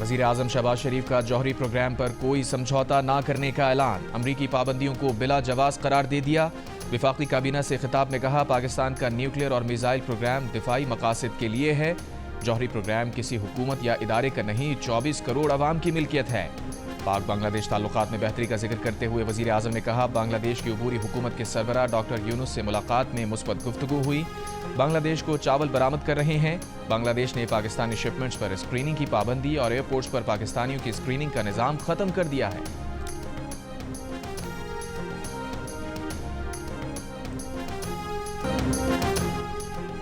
वज़ीर आज़म शहबाज शरीफ का जौहरी प्रोग्राम पर कोई समझौता ना करने का ऐलान। अमरीकी पाबंदियों को बिला जवाज़ करार दे दिया। वफाकी काबीना से खिताब में कहा, पाकिस्तान का न्यूक्लियर और मिसाइल प्रोग्राम दिफाई मकासद के लिए है। जौहरी प्रोग्राम किसी हुकूमत या इदारे का नहीं, 24 करोड़ अवाम की मिल्कियत है। पाक बांग्लादेश ताल्लुकात में बेहतरी का जिक्र करते हुए वज़ीर आज़म ने कहा, बांग्लादेश की अबूरी हुकूमत के सरबराह डॉक्टर यूनुस से मुलाकात में मुस्बत गुफ्तगू हुई। बांग्लादेश को चावल बरामद कर रहे हैं। बांग्लादेश ने पाकिस्तानी शिपमेंट्स पर स्क्रीनिंग की पाबंदी और एयरपोर्ट्स पर पाकिस्तानियों की स्क्रीनिंग का निज़ाम खत्म कर दिया है।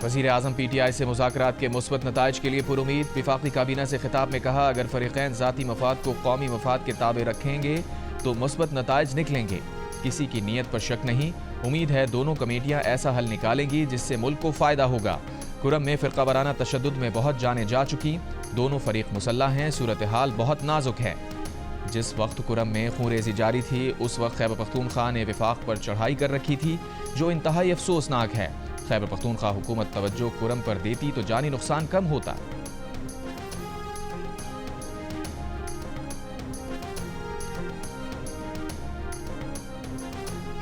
वज़ीर आज़म PTI से मुज़ाकरात के मुस्बत नताइज के लिए पुरुमीद। वफाकी काबीना से खिताब में कहा, अगर फ़रीक़ैन ज़ाती मफाद को कौमी मफाद के ताबे रखेंगे तो मुस्बत नताइज निकलेंगे। किसी की नीयत पर शक नहीं। उम्मीद है दोनों कमेटियाँ ऐसा हल निकालेंगी जिससे मुल्क को फ़ायदा होगा। कुरम में फ़िरक़ा वाराना तशद्दुद में बहुत जानें जा चुकी। दोनों फ़रीक़ मुसल्लह हैं। सूरत हाल बहुत नाजुक है। जिस वक्त कुरम में खूनरेज़ी जारी थी, उस वक्त खैबर पख्तूनख्वा ने वफाक पर चढ़ाई कर रखी थी, जो इंतहाई अफसोसनाक है। खैबर पख्तूनख्वा हुकूमत तवज्जो कुरम पर देती तो जानी नुकसान कम होता।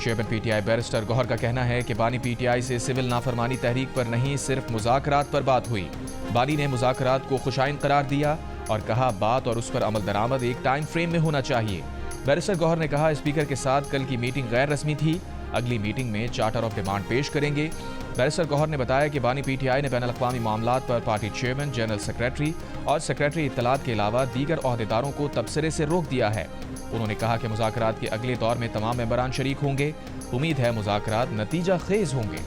चेयरमैन PTI बैरिस्टर गौहर का कहना है कि बानी PTI से सिविल नाफरमानी तहरीक पर नहीं, सिर्फ मुज़ाकरात पर बात हुई। बानी ने मुज़ाकरात को खुशाइन करार दिया और कहा, बात और उस पर अमल दरामद एक टाइम फ्रेम में होना चाहिए। बैरिस्टर गौहर ने कहा, स्पीकर के साथ कल की मीटिंग गैर रस्मी थी। अगली मीटिंग में चार्टर ऑफ डिमांड पेश करेंगे। बैरिस्टर गौहर ने बताया कि बानी PTI ने बैनुल-अक़वामी मामलात पर पार्टी चेयरमैन, जनरल सेक्रेटरी और सेक्रेटरी इत्तलात के अलावा दीगर ओहदेदारों को तबसरे से रोक दिया है। उन्होंने कहा कि मुज़ाकरात के अगले दौर में तमाम मेंबरान शरीक होंगे। उम्मीद है मुज़ाकरात नतीजा खेज होंगे।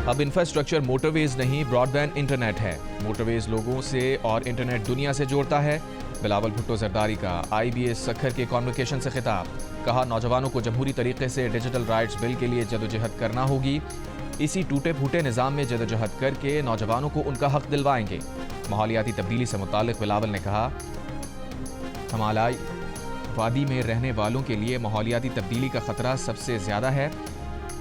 अब इंफ्रास्ट्रक्चर मोटरवेज नहीं, ब्रॉडबैंड इंटरनेट है। मोटरवेज लोगों से और इंटरनेट दुनिया से जोड़ता है। बिलावल भुट्टो जरदारी का IBA सखर के कॉन्वोकेशन से खिताब। कहा, नौजवानों को जमहूरी तरीके से डिजिटल राइट्स बिल के लिए जदोजहद करना होगी। इसी टूटे फूटे निज़ाम में जदोजहद करके नौजवानों को उनका हक दिलवाएंगे। माहौलियाती तब्दीली से मुताल्लिक़ बिलावल ने कहा, हिमालय वादी में रहने वालों के लिए माहौलियाती तब्दीली का खतरा सबसे ज़्यादा है।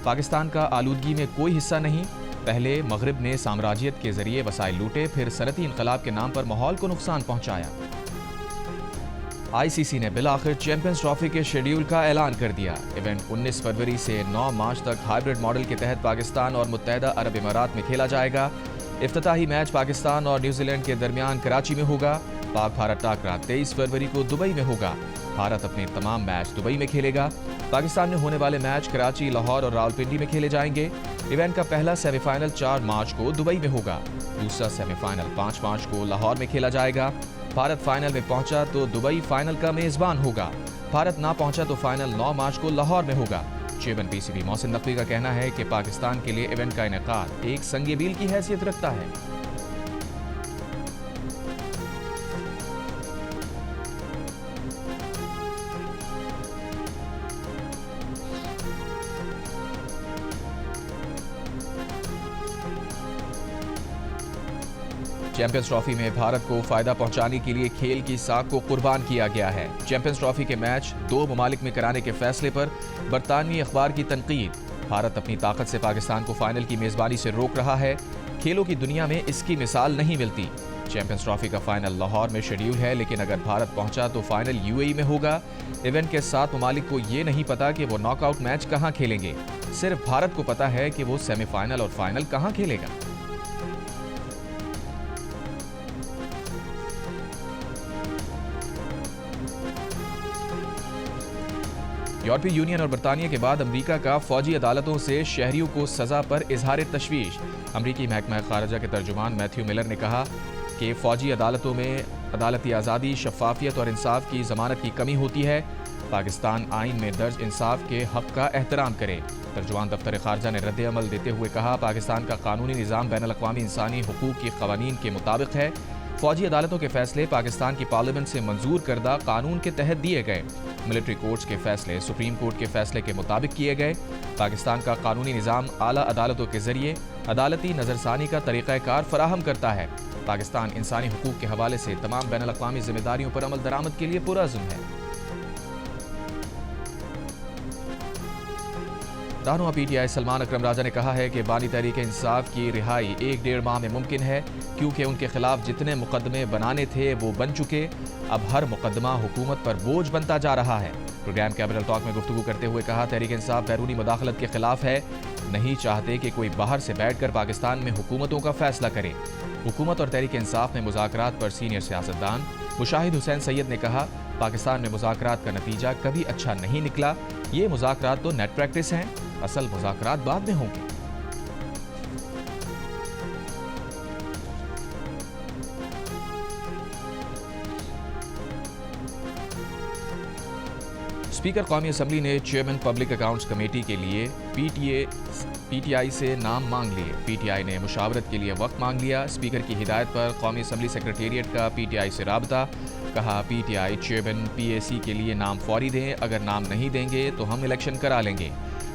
पाकिस्तान का आलूदगी में कोई हिस्सा नहीं। पहले मगरिब ने साम्राज्यत के जरिए वसाइल लूटे, फिर सनती इनकलाब के नाम पर माहौल को नुकसान पहुंचाया। ICC ने बिलाखिर चैंपियंस ट्रॉफी के शेड्यूल का ऐलान कर दिया। इवेंट 19 फरवरी से 9 मार्च तक हाइब्रिड मॉडल के तहत पाकिस्तान और मुत्तहदा अरब इमारात में खेला जाएगा। इफ्तिताही मैच पाकिस्तान और न्यूजीलैंड के दरमियान कराची में होगा। पाक भारत टाकरा 23 फरवरी को दुबई में होगा। भारत अपने तमाम मैच दुबई में खेलेगा। पाकिस्तान में होने वाले मैच कराची, लाहौर और रावलपिंडी में खेले जाएंगे। इवेंट का पहला सेमीफाइनल 4 मार्च को दुबई में होगा। दूसरा सेमीफाइनल 5 मार्च को लाहौर में खेला जाएगा। भारत फाइनल में पहुंचा तो दुबई फाइनल का मेजबान होगा। भारत ना पहुंचा तो फाइनल 9 मार्च को लाहौर में होगा। चेयरमैन PCB मोहसिन नकवी का कहना है कि पाकिस्तान के लिए इवेंट का इनेकाद एक संग बील की हैसियत रखता है। चैंपियंस ट्रॉफी में भारत को फायदा पहुंचाने के लिए खेल की साख को कुर्बान किया गया है। चैंपियंस ट्रॉफी के मैच 2 ममालिक में कराने के फैसले पर बरतानवी अखबार की तनकीद। भारत अपनी ताकत से पाकिस्तान को फाइनल की मेजबानी से रोक रहा है। खेलों की दुनिया में इसकी मिसाल नहीं मिलती। चैंपियंस ट्रॉफी का फाइनल लाहौर में शेड्यूल है, लेकिन अगर भारत पहुंचा तो फाइनल UAE में होगा। इवेंट के 7 ममालिक को ये नहीं पता कि वो नॉकआउट मैच कहां खेलेंगे। सिर्फ भारत को पता है कि वो सेमीफाइनल और फाइनल कहां खेलेगा। यूरोपीय यूनियन और बरतानिया के बाद अमरीका का फौजी अदालतों से शहरियों को सजा पर इजहार तशवीश। अमरीकी महकमा खारजा के तर्जुमान मैथ्यू मिलर ने कहा कि फौजी अदालतों में अदालती आज़ादी, शफाफियत और इंसाफ की ज़मानत की कमी होती है। पाकिस्तान आइन में दर्ज इंसाफ के हक़ का एहतराम करे। तर्जुमान दफ्तर खारजा ने रद्द अमल देते हुए कहा, पाकिस्तान का कानूनी निज़ाम बैनुल-अक़वामी इंसानी हुकूक की क़वानीन के मुताबिक है। फौजी अदालतों के फैसले पाकिस्तान की पार्लियामेंट से मंजूर करदा कानून के तहत दिए गए। मिलिट्री कोर्ट्स के फैसले सुप्रीम कोर्ट के फैसले के मुताबिक किए गए। पाकिस्तान का कानूनी निज़ाम आला अदालतों के जरिए अदालती नज़रसानी का तरीक़ाकार फराहम करता है। पाकिस्तान इंसानी हुकूक के हवाले से तमाम बैनुल-अक़वामी जिम्मेदारियों पर अमल दरामद के लिए पुरअज़्म है। رہنما پی ٹی آئی سلمان اکرم راجہ نے کہا ہے کہ بانی تحریک انصاف کی رہائی 1-1.5 ماہ میں ممکن ہے، کیونکہ ان کے خلاف جتنے مقدمے بنانے تھے وہ بن چکے، اب ہر مقدمہ حکومت پر بوجھ بنتا جا رہا ہے۔ پروگرام کیپٹل ٹاک میں گفتگو کرتے ہوئے کہا، تحریک انصاف بیرونی مداخلت کے خلاف ہے، نہیں چاہتے کہ کوئی باہر سے بیٹھ کر پاکستان میں حکومتوں کا فیصلہ کرے۔ حکومت اور تحریک انصاف میں مذاکرات پر سینئر سیاستدان مشاہد حسین سید نے کہا، پاکستان میں مذاکرات کا نتیجہ کبھی اچھا نہیں نکلا، یہ مذاکرات تو نیٹ پریکٹس ہیں، اصل مذاکرات بعد میں ہوں گے۔ اسپیکر قومی اسمبلی نے چیئرمین پبلک اکاؤنٹس کمیٹی کے لیے پی ٹی آئی سے نام مانگ لیے۔ پی ٹی آئی نے مشاورت کے لیے وقت مانگ لیا۔ اسپیکر کی ہدایت پر قومی اسمبلی سیکریٹریٹ کا پی ٹی آئی سے رابطہ، کہا P T I chairman P اے سی کے لیے نام فوری دیں، اگر نام نہیں دیں گے تو ہم الیکشن کرا لیں گے۔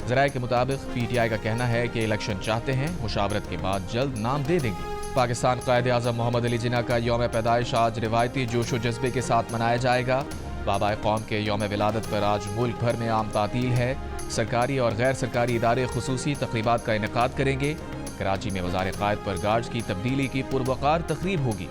ذرائع کے مطابق پی ٹی آئی کا کہنا ہے کہ الیکشن چاہتے ہیں، مشاورت کے بعد جلد نام دے دیں گے۔ پاکستان قائد اعظم محمد علی جناح کا یوم پیدائش آج روایتی جوش و جذبے کے ساتھ منایا جائے گا۔ بابائے قوم کے یوم ولادت پر آج ملک بھر میں عام تعطیل ہے۔ سرکاری اور غیر سرکاری ادارے خصوصی تقریبات کا انعقاد کریں گے۔ کراچی میں وزارِ قائد پر گارڈز کی تبدیلی کی پروقار تقریب ہوگی۔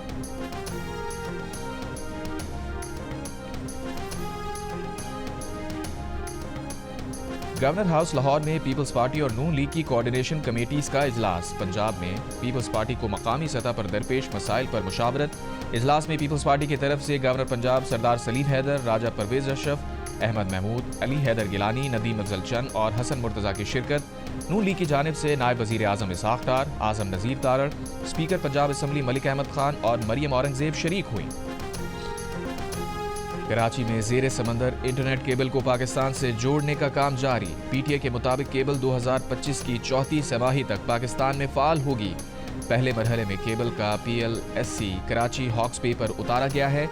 گورنر ہاؤس لاہور میں پیپلز پارٹی اور نون لیگ کی کوارڈینیشن کمیٹیز کا اجلاس۔ پنجاب میں پیپلز پارٹی کو مقامی سطح پر درپیش مسائل پر مشاورت۔ اجلاس میں پیپلز پارٹی کی طرف سے گورنر پنجاب سردار سلیم حیدر، راجہ پرویز اشرف، احمد محمود، علی حیدر گیلانی، ندیم افضل چند اور حسن مرتضیٰ کی شرکت۔ نون لیگ کی جانب سے نائب وزیر اعظم اسحاق ڈار، اعظم نذیر تارڑ، اسپیکر پنجاب اسمبلی ملک احمد خان اور مریم اورنگزیب شریک ہوئیں۔ کراچی میں زیر سمندر انٹرنیٹ کیبل کو پاکستان سے جوڑنے کا کام جاری۔ پی ٹی آئی کے مطابق کیبل 2025 کی چوتھی سماہی تک پاکستان میں فعال ہوگی۔ پہلے مرحلے میں کیبل کا P L S C Karachi Hawkes Bay پر اتارا گیا ہے۔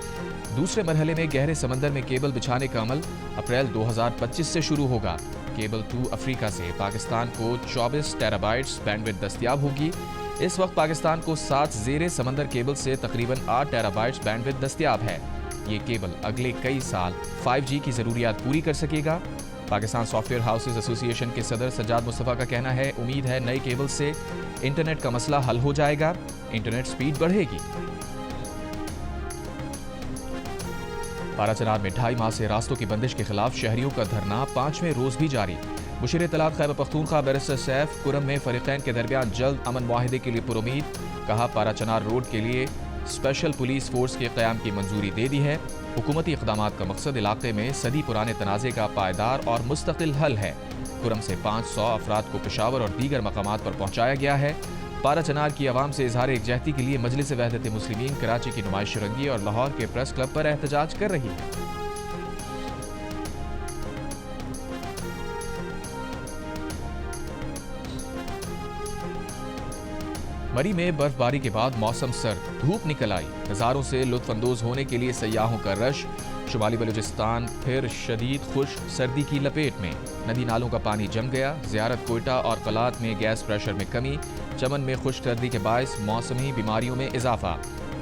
دوسرے مرحلے میں گہرے سمندر میں کیبل بچھانے کا عمل اپریل 2025 سے شروع ہوگا۔ کیبل 2 افریقہ سے پاکستان کو 24 ٹیرا بائٹس بینڈوڈ دستیاب ہوگی۔ اس وقت پاکستان کو 7 زیر سمندر کیبل سے تقریباً 8 ٹیرا بائٹس بینڈوڈ دستیاب ہے۔ یہ کیبل اگلے کئی سال 5G کی ضروریات پوری کر سکے گا۔ پاکستان سافٹ ویئر ہاؤسز ایسوسی ایشن کے صدر سجاد مصطفیٰ کا کہنا ہے، امید ہے نئے کیبل سے انٹرنیٹ کا مسئلہ حل ہو جائے گا، انٹرنیٹ سپیڈ بڑھے گی۔ پارا چنار میں 2.5 ماہ سے راستوں کی بندش کے خلاف شہریوں کا دھرنا 5ویں روز بھی جاری۔ مشیر اطلاعات خیبر پختونخوا بیرسٹر سیف کرم میں فریقین کے درمیان جلد امن معاہدے کے لیے پرامید، کہا پارا چنار روڈ کے لیے اسپیشل پولیس فورس کے قیام کی منظوری دے دی ہے۔ حکومتی اقدامات کا مقصد علاقے میں صدی پرانے تنازع کا پائیدار اور مستقل حل ہے۔ کرم سے 500 افراد کو پشاور اور دیگر مقامات پر پہنچایا گیا ہے۔ پارا چنار کی عوام سے اظہار یکجہتی کے لیے مجلس وحدت مسلمین کراچی کی نمائش رنگی اور لاہور کے پریس کلب پر احتجاج کر رہی ہے۔ مری میں برف باری کے بعد موسم سرد، دھوپ نکل آئی، ہزاروں سے لطف اندوز ہونے کے لیے سیاحوں کا رش۔ شمالی بلوچستان پھر شدید خشک سردی کی لپیٹ میں، ندی نالوں کا پانی جم گیا۔ زیارت کوئٹہ اور قلات میں گیس پریشر میں کمی، چمن میں خشک سردی کے باعث موسمی بیماریوں میں اضافہ۔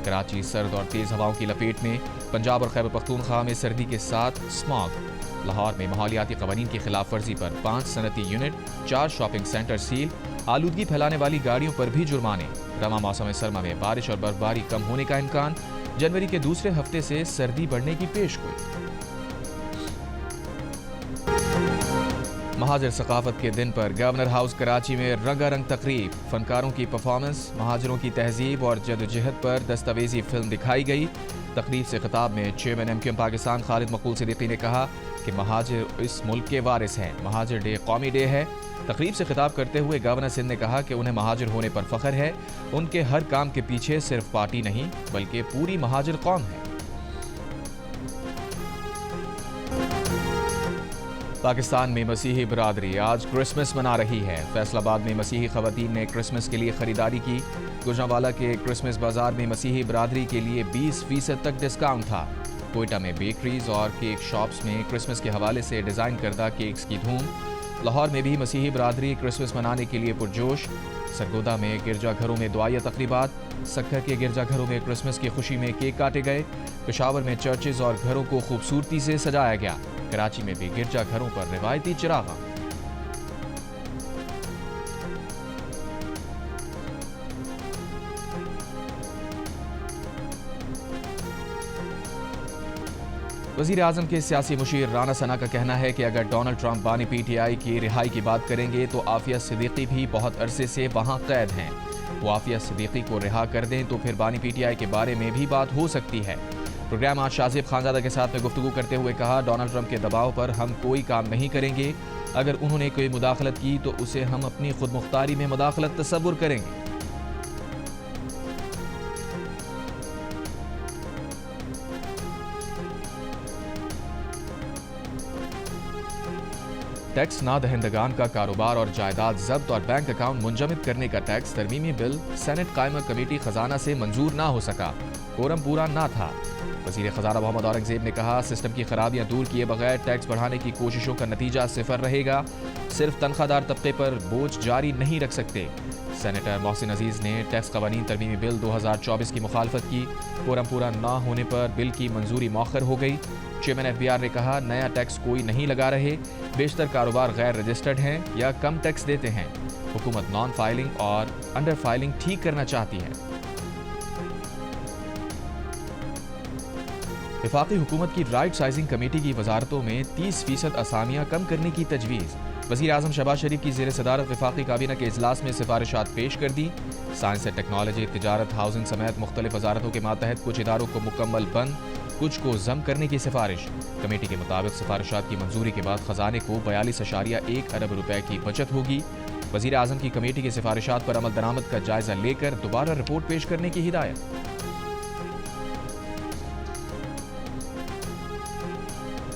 کراچی سرد اور تیز ہواؤں کی لپیٹ میں، پنجاب اور خیبر پختونخوا میں سردی کے ساتھ اسماگ۔ لاہور میں ماحولیاتی قوانین کی خلاف ورزی پر 5 صنعتی یونٹ، 4 شاپنگ سینٹر سیل، آلودگی پھیلانے والی گاڑیوں پر بھی جرمانے۔ رواں موسم سرما میں بارش اور برفباری کم ہونے کا امکان، جنوری کے دوسرے ہفتے سے سردی بڑھنے کی پیشگوئی۔ مہاجر ثقافت کے دن پر گورنر ہاؤس کراچی میں رنگا رنگ تقریب، فنکاروں کی پرفارمنس، مہاجروں کی تہذیب اور جدوجہد پر دستاویزی فلم دکھائی گئی۔ تقریب سے خطاب میں چیئرمین ایم کیو ایم پاکستان خالد مقبول صدیقی نے کہا کہ مہاجر اس ملک کے وارث ہیں، مہاجر ڈے قومی ڈے ہے۔ تقریب سے خطاب کرتے ہوئے گورنر سندھ نے کہا کہ انہیں مہاجر ہونے پر فخر ہے، ان کے ہر کام کے پیچھے صرف پارٹی نہیں بلکہ پوری مہاجر قوم ہے۔ پاکستان میں مسیحی برادری آج کرسمس منا رہی ہے۔ فیصل آباد میں مسیحی خواتین نے کرسمس کے لیے خریداری کی۔ گوجرانوالہ کے کرسمس بازار میں مسیحی برادری کے لیے 20% تک ڈسکاؤنٹ تھا۔ کوئٹہ میں بیکریز اور کیک شاپس میں کرسمس کے حوالے سے ڈیزائن کردہ کیکس کی دھوم۔ لاہور میں بھی مسیحی برادری کرسمس منانے کے لیے پرجوش۔ سرگودا میں گرجا گھروں میں دعائیہ تقریبات، سکھر کے گرجا گھروں میں کرسمس کی خوشی میں کیک کاٹے گئے۔ پشاور میں چرچز اور گھروں کو خوبصورتی سے سجایا گیا۔ کراچی میں بھی گرجا گھروں پر روایتی چراغاں۔ वज़ीर आज़म के सियासी मुशीर राना सना का कहना है कि अगर डोनाल्ड ट्रंप बानी PTI की रिहाई की बात करेंगे तो आफिया सिद्दीकी भी बहुत अरसे से वहाँ कैद हैं। वो आफिया सिद्दीकी को रिहा कर दें तो फिर बानी PTI के बारे में भी बात हो सकती है। प्रोग्राम आज शाज़िब खानज़ादा के साथ में गुफ्तगू करते हुए कहा, डोनाल्ड ट्रंप के दबाव पर हम कोई काम नहीं करेंगे। अगर उन्होंने कोई मुदाखलत की तो उसे हम अपनी खुद मुख्तारी में मुदाखलत तसव्वुर करेंगे। टैक्स ना दहिंदगान का कारोबार और जायदाद जब्त और बैंक अकाउंट मुंजमद करने का टैक्स तरमीमी बिल सेनेट कायमा कमेटी खजाना से मंजूर ना हो सका, कोरम पूरा ना था। वज़ीर खजाना मोहम्मद औरंगज़ेब ने कहा, सिस्टम की खराबियां दूर किए बगैर टैक्स बढ़ाने की कोशिशों का नतीजा सिफर रहेगा। सिर्फ तनख्वाहदार तबके पर बोझ जारी नहीं रख सकते। सेनेटर मोहसिन अजीज ने टैक्स कवानीन तरमीमी बिल 2024 की मुखालफत की। कोरम पूरा ना होने पर बिल की मंजूरी मौखर हो गई। चेयरमैन FBR ने कहा, नया टैक्स कोई नहीं लगा रहे, बेशतर कारोबार गैर रजिस्टर्ड हैं या कम टैक्स देते हैं। हुकूमत नॉन फाइलिंग और अंडर फाइलिंग ठीक करना चाहती है। वफाकी हुकूमत की राइट साइजिंग कमेटी की वजारतों में 30% असामियां कम करने की तजवीज़। वज़ीर आज़म शहबाज शरीफ की ज़ेर सदारत वफाकी काबीना के इजलास में सिफारिशात पेश कर दी। साइंस एंड टेक्नोलॉजी, तिजारत, हाउसिंग समेत मुख्तलिफ वजारतों के मातहत कुछ इदारों को मुकम्मल बंद, कुछ को जम करने की सिफारिश। कमेटी के मुताबिक सिफारिशात की मंजूरी के बाद खजाने को 42.1 अरब रुपए की बचत होगी। वज़ीर आज़म की कमेटी की सिफारिशात पर अमल दरामद का जायजा लेकर दोबारा रिपोर्ट पेश करने की हिदायत।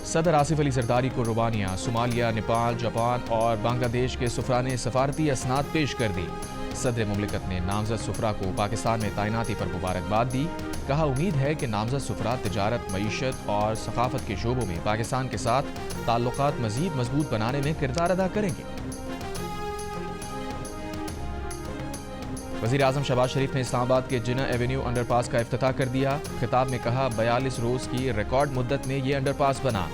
सदर आसिफ अली जरदारी को रोमानिया, सोमालिया, नेपाल, जापान और बांग्लादेश के सुफरा ने सफारती असनाद पेश कर दी। सदर मुमलिकत ने नामजद सुफरा को पाकिस्तान में तैनाती पर मुबारकबाद दी। कहा, उम्मीद है कि नामजद सुफरा तिजारत, मईशत और सकाफत के शोबों में पाकिस्तान के साथ ताल्लुकात मजीद मजबूत बनाने में किरदार अदा करेंगे। वज़ीर आज़म शहबाज शरीफ ने इस्लामाबाद के जिना एवेन्यू अंडरपास का इफ्तिताह कर दिया। खिताब में कहा, 42 रोज़ की रिकॉर्ड मुद्दत में ये अंडरपास बना।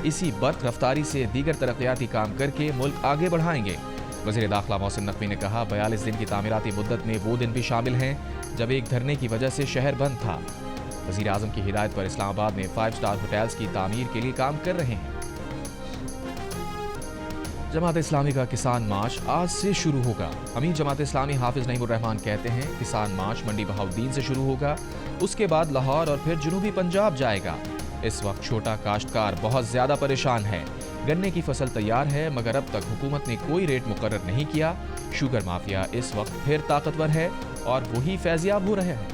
इसी बर्क रफ्तारी से दीगर तरक्याती काम करके मुल्क आगे बढ़ाएंगे। वज़ीर दाखिला मोहसिन नकवी ने कहा, 42 दिन की तामीराती मुद्दत में वो दिन भी शामिल हैं जब एक धरने की वजह से शहर बंद था। वज़ीर आज़म की हिदायत पर इस्लामाबाद में 5 स्टार होटल्स की तामीर के लिए काम कर रहे हैं। जमात इस्लामी का किसान मार्च आज से शुरू होगा। अमीर जमात इस्लामी हाफिज नईमुर रहमान कहते हैं, किसान मार्च मंडी बहाउद्दीन से शुरू होगा, उसके बाद लाहौर और फिर जुनूबी पंजाब जाएगा। इस वक्त छोटा काश्तकार बहुत ज्यादा परेशान है। गन्ने की फसल तैयार है मगर अब तक हुकूमत ने कोई रेट मुकर्रर नहीं किया। शुगर माफिया इस वक्त फिर ताकतवर है और वही फैजियाब हो रहे हैं।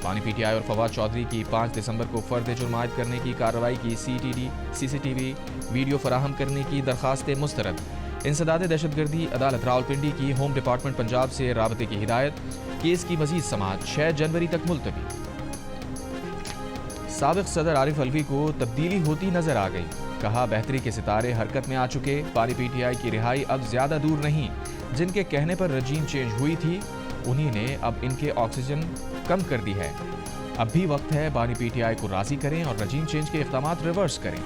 बानी PTI और फवाद चौधरी की 5 दिसंबर को फर्द जुर्म आयद करने की कार्रवाई की CCTV वीडियो फराहम करने की दरखास्तें मुस्तरद। इंसदाद दहशतगर्दी अदालत रावलपिंडी की होम डिपार्टमेंट पंजाब से राबते की हिदायत। केस की मजीद समाअत 6 जनवरी तक मुलतवी। साबिक सदर आरिफ अलवी को तब्दीली होती नजर आ गई। कहा, बेहतरी के सितारे हरकत में आ चुके। बानी PTI की रिहाई अब ज्यादा दूर नहीं। जिनके कहने पर रजीम चेंज हुई थी उन्हीं ने अब इनके ऑक्सीजन कम कर दी है। अब भी वक्त है बानी PTI को राजी करें और रजीम चेंज के इक़दामात रिवर्स करें।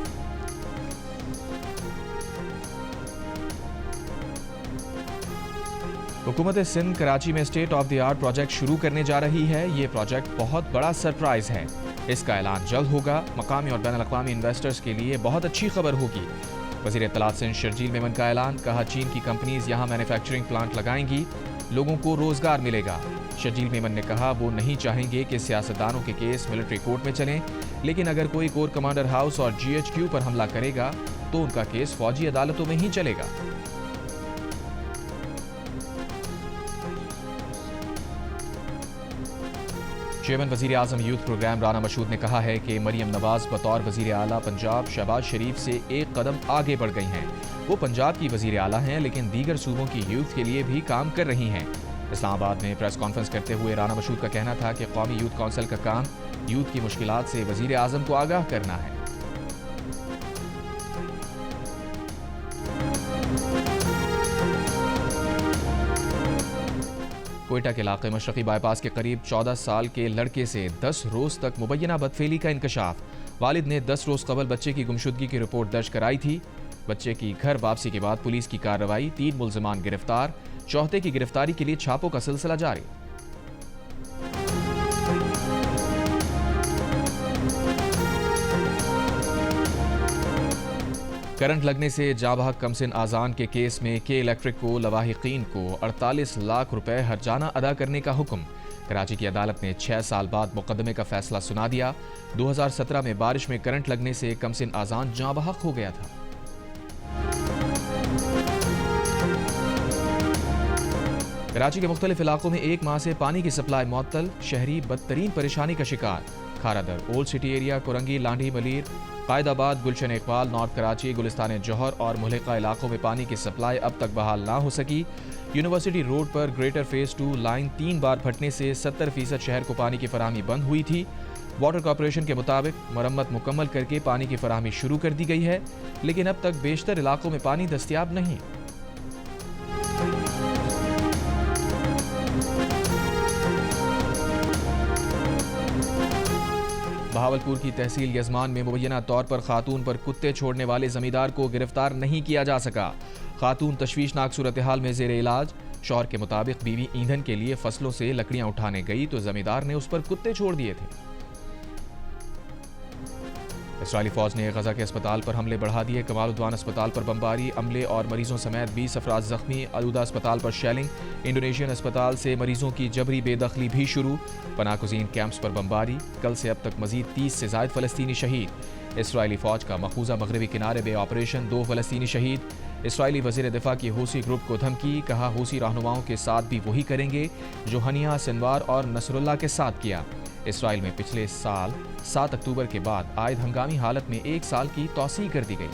हुकूमत सिंध कराची में state of the art project शुरू करने जा रही है। ये प्रोजेक्ट बहुत बड़ा सरप्राइज है। इसका ऐलान जल्द होगा। मकामी और बैनुल अक़वामी इन्वेस्टर्स के लिए बहुत अच्छी खबर होगी। वज़ीर इत्तलात सिंध शर्जील मेमन का ऐलान। कहा, चीन की कंपनीज यहाँ मैन्युफैक्चरिंग प्लांट लगाएंगी, लोगों को रोजगार मिलेगा। शर्जील मेमन ने कहा, वो नहीं चाहेंगे कि सियासतदानों के केस मिलिट्री कोर्ट में चलें, लेकिन अगर कोई कोर कमांडर हाउस और GHQ पर हमला करेगा तो उनका केस फौजी अदालतों में ही चलेगा। चेयरमैन वज़ीर आज़म यूथ प्रोग्राम राना मशहूद ने कहा है कि मरियम नवाज बतौर वज़ीर आला पंजाब शहबाज शरीफ से एक कदम आगे बढ़ गई हैं। वो पंजाब की वज़ीर आला हैं लेकिन दीगर सूबों की यूथ के लिए भी काम कर रही हैं। इस्लामाबाद में प्रेस कॉन्फ्रेंस करते हुए राना मशहूद का कहना था कि कौमी यूथ काउंसिल का काम यूथ की मुश्किलात से वज़ीर आज़म को आगाह करना है। कोयटा के इलाके मशरक़ी बाईपास के करीब 14 साल के लड़के से 10 रोज तक मुबैना बदफेली का इंकशाफ। वालिद ने 10 रोज कबल बच्चे की गुमशुदगी की रिपोर्ट दर्ज कराई थी। बच्चे की घर वापसी के बाद पुलिस की कार्रवाई, 3 मुल्ज़िमान गिरफ्तार। चौथे की गिरफ्तारी के लिए छापों का सिलसिला जारी। کرنٹ لگنے سے جاں بحق کمسن آذان کے کیس میں کے الیکٹرک کو لواحقین کو 48 لاکھ روپے ہرجانہ ادا کرنے کا حکم۔ کراچی کی عدالت نے 6 سال بعد مقدمے کا فیصلہ سنا دیا۔ 2017 میں بارش میں کرنٹ لگنے سے کمسن آذان جاں بحق ہو گیا تھا۔ کراچی کے مختلف علاقوں میں ایک ماہ سے پانی کی سپلائی معطل، شہری بدترین پریشانی کا شکار۔ Kharadar, old city area, Korangi, Landhi Malir, Quaidabad, Gulshan Iqbal, north Karachi, Gulistan Johar اور ملحقہ علاقوں میں پانی کی سپلائی اب تک بحال نہ ہو سکی۔ یونیورسٹی روڈ پر گریٹر فیز 2 لائن 3 بار پھٹنے سے 70% شہر کو پانی کی فراہمی بند ہوئی تھی۔ واٹر کارپوریشن کے مطابق مرمت مکمل کر کے پانی کی فراہمی شروع کر دی گئی ہے، لیکن اب تک بیشتر علاقوں میں پانی دستیاب نہیں۔ بہاولپور کی تحصیل یزمان میں مبینہ طور پر خاتون پر کتے چھوڑنے والے زمیندار کو گرفتار نہیں کیا جا سکا۔ خاتون تشویشناک صورتحال میں زیر علاج۔ شوہر کے مطابق بیوی ایندھن کے لیے فصلوں سے لکڑیاں اٹھانے گئی تو زمیندار نے اس پر کتے چھوڑ دیے تھے۔ اسرائیلی فوج نے غزہ کے اسپتال پر حملے بڑھا دیے۔ کمال عدوان اسپتال پر بمباری، عملے اور مریضوں سمیت 20 افراد زخمی۔ العودہ اسپتال پر شیلنگ۔ انڈونیشین اسپتال سے مریضوں کی جبری بے دخلی بھی شروع۔ پناہ گزین کیمپس پر بمباری۔ کل سے اب تک مزید 30 سے زائد فلسطینی شہید۔ اسرائیلی فوج کا مقبوضہ مغربی کنارے بے آپریشن، 2 فلسطینی شہید۔ اسرائیلی وزیر دفاع کی حوثی گروپ کو دھمکی، کہا حوثی رہنماؤں کے ساتھ بھی وہی کریں گے جو ہنیہ، سنوار اور نصر اللہ کے ساتھ کیا۔ اسرائیل میں پچھلے سال 7 اکتوبر کے بعد عائد ہنگامی حالت میں 1 سال کی توسیع کر دی گئی۔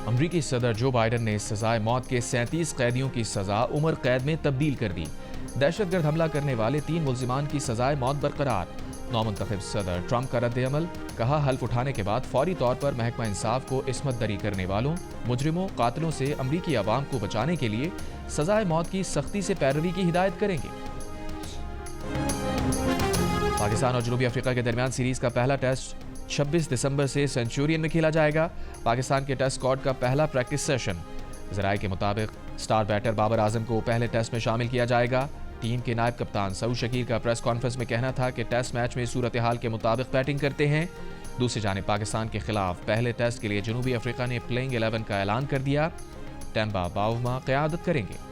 امریکی صدر جو بائیڈن نے سزائے موت کے 37 قیدیوں کی سزا عمر قید میں تبدیل کر دی۔ دہشت گرد حملہ کرنے والے 3 ملزمان کی سزائے موت برقرار۔ نومنتخب صدر ٹرمپ کا رد عمل، کہا حلف اٹھانے کے بعد فوری طور پر محکمہ انصاف کو عصمت دری کرنے والوں، مجرموں، قاتلوں سے امریکی عوام کو بچانے کے لیے سزائے موت کی سختی سے پیروی کی ہدایت کریں گے۔ پاکستان اور جنوبی افریقہ کے درمیان سیریز کا پہلا ٹیسٹ 26 دسمبر سے سینچورین میں کھیلا جائے گا۔ پاکستان کے ٹیسٹ اسکواڈ کا پہلا پریکٹس سیشن۔ ذرائع کے مطابق سٹار بیٹر بابر اعظم کو پہلے ٹیسٹ میں شامل کیا جائے گا۔ ٹیم کے نائب کپتان سعود شکیل کا پریس کانفرنس میں کہنا تھا کہ ٹیسٹ میچ میں صورتحال کے مطابق بیٹنگ کرتے ہیں۔ دوسری جانب پاکستان کے خلاف پہلے ٹیسٹ کے لیے جنوبی افریقہ نے پلینگ 11 کا اعلان کر دیا۔ ٹیمبا باؤما قیادت کریں گے۔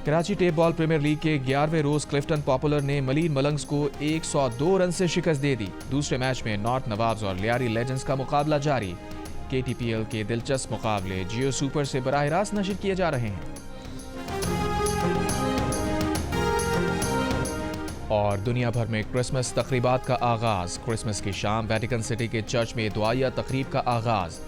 Karachi tape ball premier league کے 11ویں روز کلفٹن پاپولر نے ملین ملنگز کو 102 رن سے شکست دے دی۔ دوسرے میچ میں نارتھ نوابز اور لیاری لیجنڈز کا مقابلہ جاری۔ کے ٹی پی ایل کے دلچسپ مقابلے جیو سپر سے براہ راست نشر کیے جا رہے ہیں۔ اور دنیا بھر میں کرسمس تقریبات کا آغاز۔ کرسمس کی شام ویٹیکن سٹی کے چرچ میں دعائیہ تقریب کا آغاز۔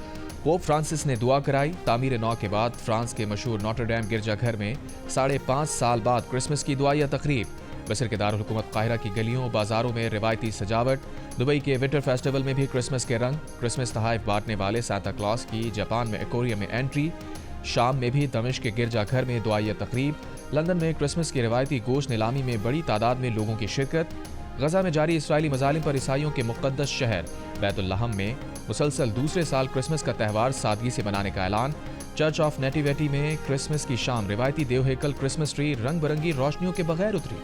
پوپ فرانسس نے دعا کرائی۔ تعمیر نو کے بعد فرانس کے مشہور نوٹر ڈیم گرجا گھر میں 5.5 سال بعد کرسمس کی دعائیہ تقریب۔ مصر کے دارالحکومت قاہرہ کی گلیوں بازاروں میں روایتی سجاوٹ۔ دبئی کے ونٹر فیسٹیول میں بھی کرسمس کے رنگ۔ کرسمس تحائف بانٹنے والے سانتا کلاس کی جاپان میں ایکویریم میں انٹری۔ شام میں بھی دمشق کے گرجا گھر میں دعائیہ تقریب۔ لندن میں کرسمس کی روایتی گوشت نیلامی میں بڑی تعداد میں لوگوں کی شرکت۔ غزہ میں جاری اسرائیلی مظالم پر عیسائیوں کے مقدس شہر بیت اللحم میں مسلسل دوسرے سال کرسمس کا تہوار سادگی سے منانے کا اعلان۔ چرچ آف نیٹیویٹی میں کرسمس کی شام روایتی دیو ہیکل کرسمس ٹری رنگ برنگی روشنیوں کے بغیر اتری۔